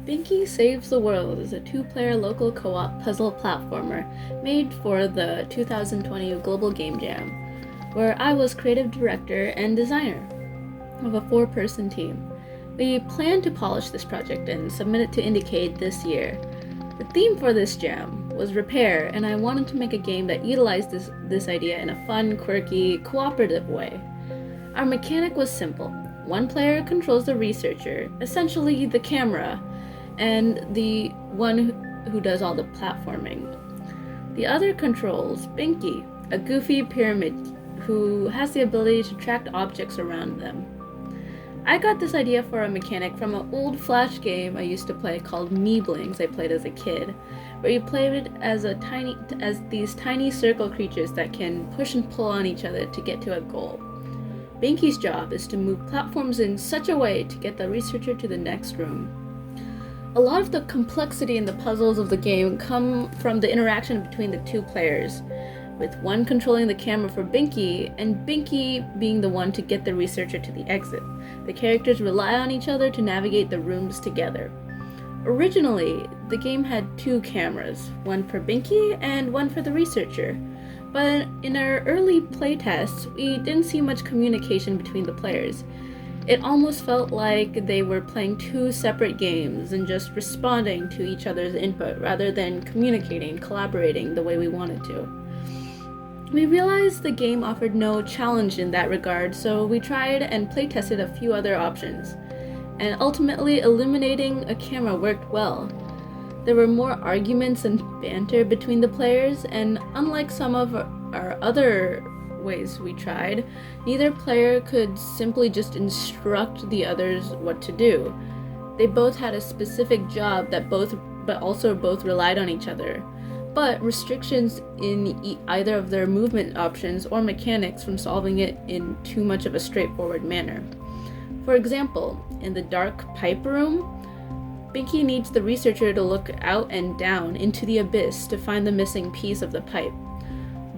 Binky Saves the World is a two-player local co-op puzzle platformer made for the 2020 Global Game Jam, where I was creative director and designer of a four-person team. We plan to polish this project and submit it to Indiecade this year. The theme for this jam was repair, and I wanted to make a game that utilized this idea in a fun, quirky, cooperative way. Our mechanic was simple. One player controls the researcher, essentially the camera, and the one who does all the platforming. The other controls Binky, a goofy pyramid who has the ability to track objects around them. I got this idea for a mechanic from an old Flash game I used to play called Meeblings I played as a kid, where you played as these tiny circle creatures that can push and pull on each other to get to a goal. Binky's job is to move platforms in such a way to get the researcher to the next room. A lot of the complexity in the puzzles of the game come from the interaction between the two players, with one controlling the camera for Binky, and Binky being the one to get the researcher to the exit. The characters rely on each other to navigate the rooms together. Originally, the game had two cameras, one for Binky and one for the researcher, but in our early playtests, we didn't see much communication between the players. It almost felt like they were playing two separate games and just responding to each other's input rather than communicating, collaborating the way we wanted to. We realized the game offered no challenge in that regard, so we tried and playtested a few other options. And ultimately, eliminating a camera worked well. There were more arguments and banter between the players, and unlike some of our other ways we tried, neither player could simply just instruct the others what to do. They both had a specific job but also both relied on each other. But restrictions in either of their movement options or mechanics from solving it in too much of a straightforward manner. For example, in the dark pipe room, Binky needs the researcher to look out and down into the abyss to find the missing piece of the pipe.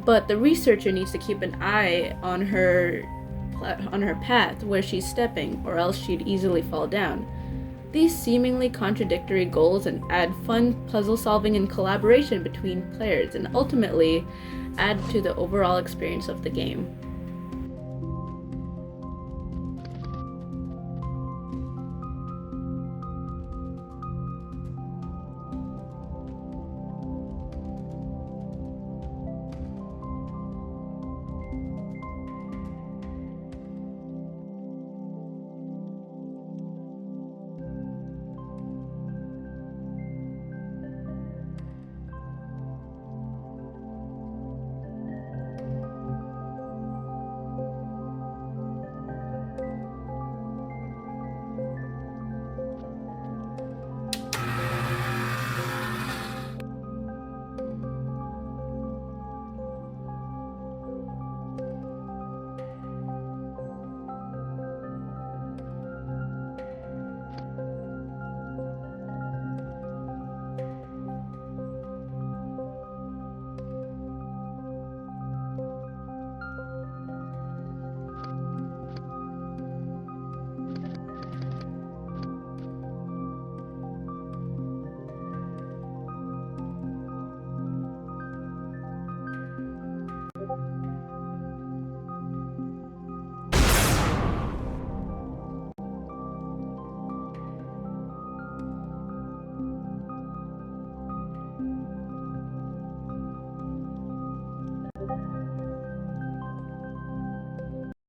But the researcher needs to keep an eye on her path where she's stepping, or else she'd easily fall down. These seemingly contradictory goals add fun puzzle solving and collaboration between players, and ultimately add to the overall experience of the game.